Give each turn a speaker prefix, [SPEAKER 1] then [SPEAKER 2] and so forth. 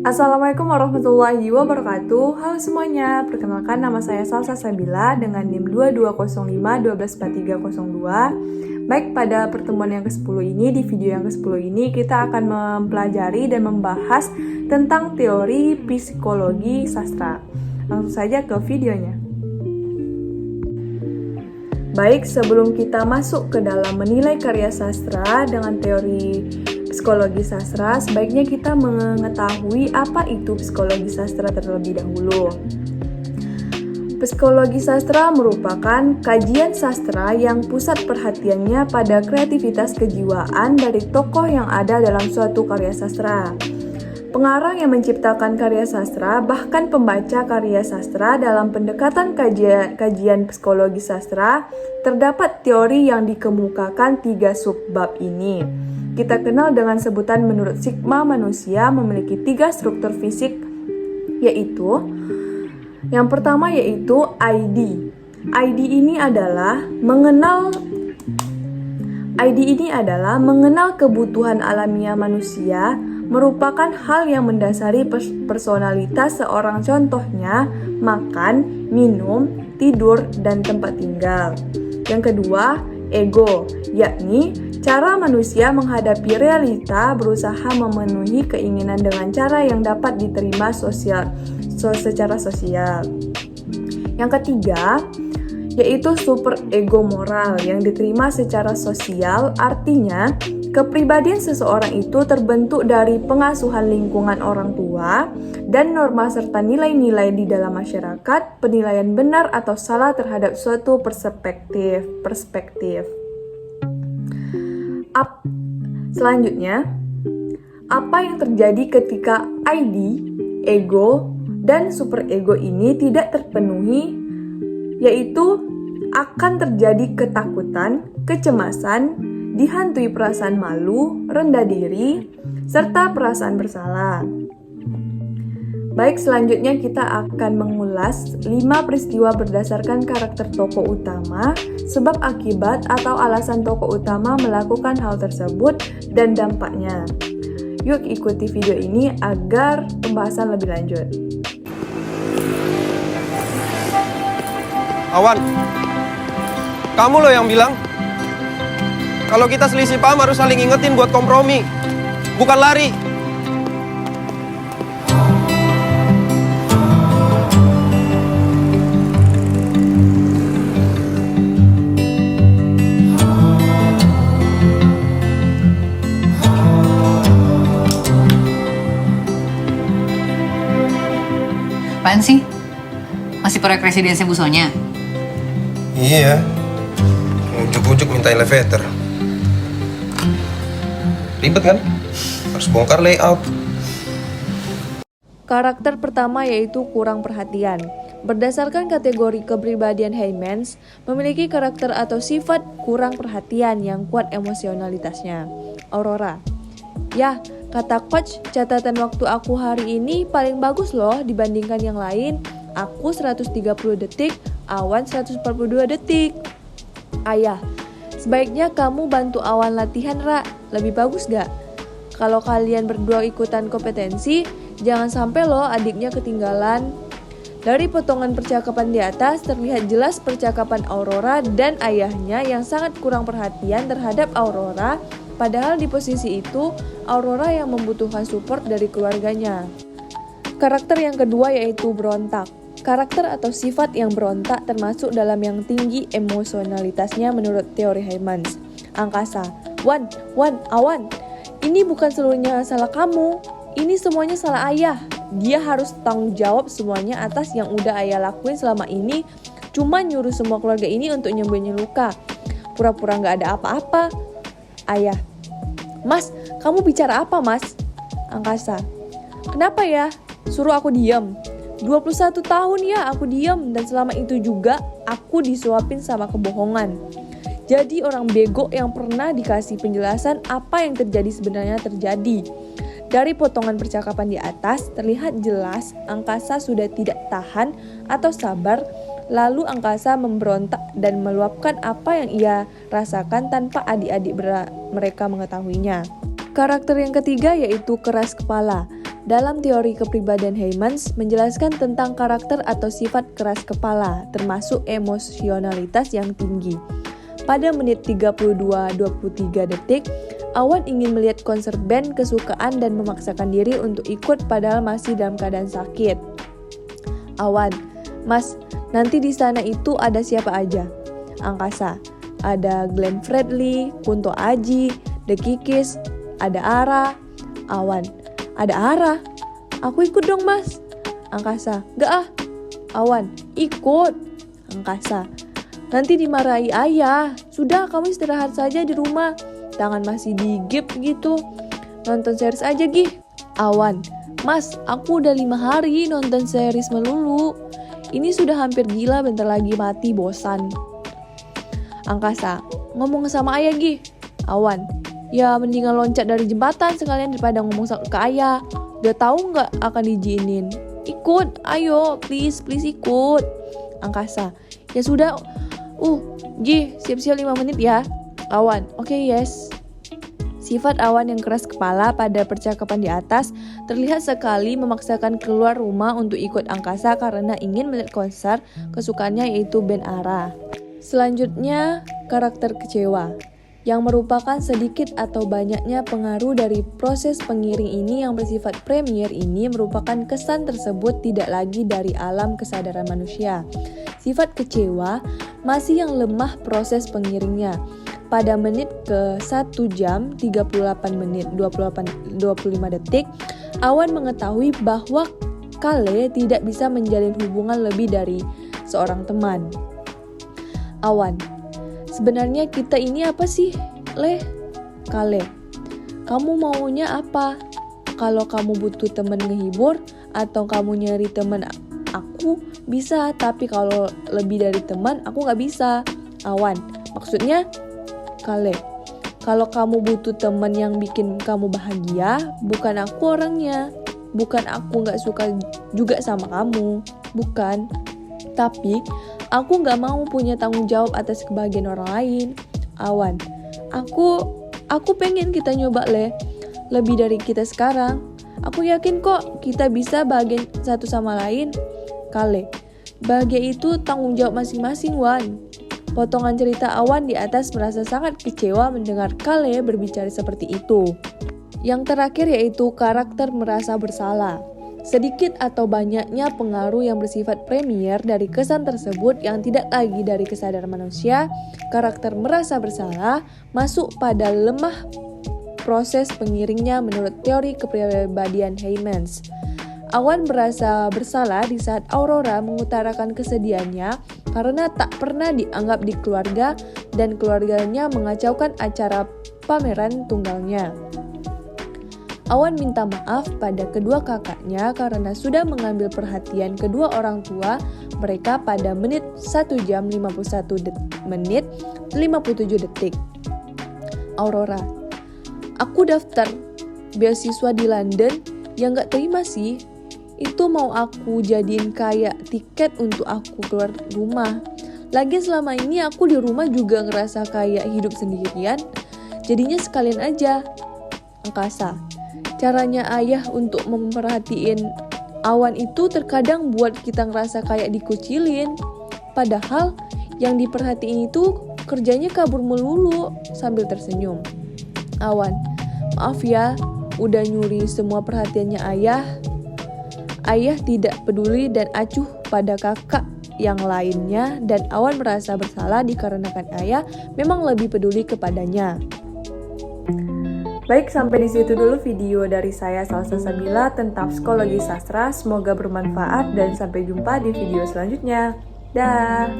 [SPEAKER 1] Assalamualaikum warahmatullahi wabarakatuh. Halo semuanya, perkenalkan nama saya Salsa Sabila dengan NIM 2205-124302. Baik, pada pertemuan yang ke-10 ini, di video yang ke-10 ini kita akan mempelajari dan membahas tentang teori psikologi sastra. Langsung saja ke videonya. Baik, sebelum kita masuk ke dalam menilai karya sastra dengan teori psikologi sastra, sebaiknya kita mengetahui apa itu psikologi sastra terlebih dahulu. Psikologi sastra merupakan kajian sastra yang pusat perhatiannya pada kreativitas kejiwaan dari tokoh yang ada dalam suatu karya sastra. Pengarang yang menciptakan karya sastra, bahkan pembaca karya sastra dalam pendekatan kajian psikologi sastra, terdapat teori yang dikemukakan 3 subbab ini. Kita kenal dengan sebutan menurut Sigma manusia memiliki 3 struktur fisik, yaitu yang pertama yaitu ID. ID ini adalah mengenal kebutuhan alamiah manusia, merupakan hal yang mendasari personalitas seorang, contohnya makan, minum, tidur, dan tempat tinggal. Yang kedua, ego, yakni cara manusia menghadapi realita, berusaha memenuhi keinginan dengan cara yang dapat diterima secara sosial. Yang ketiga, yaitu super ego moral yang diterima secara sosial, artinya kepribadian seseorang itu terbentuk dari pengasuhan lingkungan orang tua dan norma serta nilai-nilai di dalam masyarakat, penilaian benar atau salah terhadap suatu perspektif. Selanjutnya, apa yang terjadi ketika ID, ego, dan superego ini tidak terpenuhi, yaitu akan terjadi ketakutan, kecemasan, dihantui perasaan malu, rendah diri, serta perasaan bersalah. Baik, selanjutnya kita akan mengulas 5 peristiwa berdasarkan karakter tokoh utama, sebab akibat atau alasan tokoh utama melakukan hal tersebut, dan dampaknya. Yuk ikuti video ini agar pembahasan lebih lanjut.
[SPEAKER 2] Awan, kamu loh yang bilang kalau kita selisih paham harus saling ingetin buat kompromi, bukan lari.
[SPEAKER 3] Apaan sih? Masih proyek residensi Bu Sonya?
[SPEAKER 2] Iya, ujuk-ujuk minta elevator. Ribet kan? Harus bongkar layout.
[SPEAKER 1] Karakter pertama yaitu kurang perhatian. Berdasarkan kategori kepribadian Heymans, memiliki karakter atau sifat kurang perhatian yang kuat emosionalitasnya. Aurora. Ya, kata coach, catatan waktu aku hari ini paling bagus loh dibandingkan yang lain. Aku 130 detik, Awan 142 detik. Ayah, sebaiknya kamu bantu Awan latihan, Ra. Lebih bagus gak? Kalau kalian berdua ikutan kompetensi, jangan sampai loh adiknya ketinggalan. Dari potongan percakapan di atas, terlihat jelas percakapan Aurora dan ayahnya yang sangat kurang perhatian terhadap Aurora, padahal di posisi itu, Aurora yang membutuhkan support dari keluarganya. Karakter yang kedua yaitu berontak. Karakter atau sifat yang berontak termasuk dalam yang tinggi emosionalitasnya menurut teori Heymans. Angkasa. Wan, Awan. Ini bukan seluruhnya salah kamu. Ini semuanya salah ayah. Dia harus tanggung jawab semuanya atas yang udah ayah lakuin selama ini. Cuma nyuruh semua keluarga ini untuk nyembuhin luka. Pura-pura gak ada apa-apa. Ayah. Mas, kamu bicara apa, Mas? Angkasa. Kenapa ya? Suruh aku diam. 21 tahun ya aku diam, dan selama itu juga aku disuapin sama kebohongan. Jadi orang bego yang pernah dikasih penjelasan apa yang terjadi sebenarnya terjadi. Dari potongan percakapan di atas terlihat jelas Angkasa sudah tidak tahan atau sabar, lalu Angkasa memberontak dan meluapkan apa yang ia rasakan tanpa adik-adik mereka mengetahuinya. Karakter yang ketiga yaitu keras kepala. Dalam teori kepribadian Heymans menjelaskan tentang karakter atau sifat keras kepala, termasuk emosionalitas yang tinggi. Pada menit 32:23 detik, Awan ingin melihat konser band kesukaan dan memaksakan diri untuk ikut padahal masih dalam keadaan sakit. Awan, Mas, nanti di sana itu ada siapa aja? Angkasa, ada Glenn Fredly, Kunto Aji, The Kikis, ada Ara. Awan, ada Ara? Aku ikut dong, Mas. Angkasa, gak ah. Awan, ikut. Angkasa, nanti dimarahi ayah. Sudah, kamu istirahat saja di rumah. Tangan masih digip gitu. Nonton series aja, Gih. Awan, Mas, aku udah 5 hari nonton series melulu. Ini sudah hampir gila, bentar lagi mati, bosan. Angkasa, ngomong sama ayah, Gih. Awan, ya mendingan loncat dari jembatan sekalian daripada ngomong ke ayah. Udah tahu nggak akan diizinin? Ikut, ayo, please ikut. Angkasa, ya sudah. Gih, siap-siap 5 menit ya. Awan, oke, yes. Sifat Awan yang keras kepala pada percakapan di atas terlihat sekali memaksakan keluar rumah untuk ikut Angkasa karena ingin melihat konser kesukaannya yaitu band Ara. Selanjutnya, karakter kecewa, yang merupakan sedikit atau banyaknya pengaruh dari proses pengiring ini yang bersifat premier ini merupakan kesan tersebut tidak lagi dari alam kesadaran manusia. Sifat kecewa masih yang lemah proses pengiringnya. Pada menit ke 1 jam 38 menit 25 detik, Awan mengetahui bahwa Kale tidak bisa menjalin hubungan lebih dari seorang teman. Awan, sebenarnya kita ini apa sih, Le? Kale, kamu maunya apa? Kalau kamu butuh teman ngehibur atau kamu nyari teman, aku bisa, tapi kalau lebih dari teman, aku gak bisa. Awan, maksudnya? Kale, kalau kamu butuh teman yang bikin kamu bahagia, bukan aku orangnya. Bukan aku gak suka juga sama kamu, bukan. Tapi, aku gak mau punya tanggung jawab atas kebahagiaan orang lain. Awan, aku pengen kita nyoba, Le. Lebih dari kita sekarang. Aku yakin kok kita bisa bahagia satu sama lain. Kale, bahagia itu tanggung jawab masing-masing, Wan. Potongan cerita Awan di atas merasa sangat kecewa mendengar Kale berbicara seperti itu. Yang terakhir yaitu karakter merasa bersalah. Sedikit atau banyaknya pengaruh yang bersifat premier dari kesan tersebut yang tidak lagi dari kesadaran manusia, karakter merasa bersalah masuk pada lemah proses pengiringnya menurut teori kepribadian Heymans. Awan merasa bersalah di saat Aurora mengutarakan kesedihannya karena tak pernah dianggap di keluarga dan keluarganya mengacaukan acara pameran tunggalnya. Awan minta maaf pada kedua kakaknya karena sudah mengambil perhatian kedua orang tua mereka pada menit 1 jam 51 menit 57 detik. Aurora, aku daftar beasiswa di London yang gak terima sih. Itu mau aku jadiin kayak tiket untuk aku keluar rumah. Lagi selama ini aku di rumah juga ngerasa kayak hidup sendirian. Jadinya sekalian aja. Angkasa, caranya ayah untuk memperhatiin Awan itu terkadang buat kita ngerasa kayak dikucilin. Padahal yang diperhatiin itu kerjanya kabur melulu sambil tersenyum. Awan, maaf ya, udah nyuri semua perhatiannya ayah. Ayah tidak peduli dan acuh pada kakak yang lainnya dan Awan merasa bersalah dikarenakan ayah memang lebih peduli kepadanya. Baik, sampai di situ dulu video dari saya Salsa Sabila tentang psikologi sastra. Semoga bermanfaat dan sampai jumpa di video selanjutnya. Dah.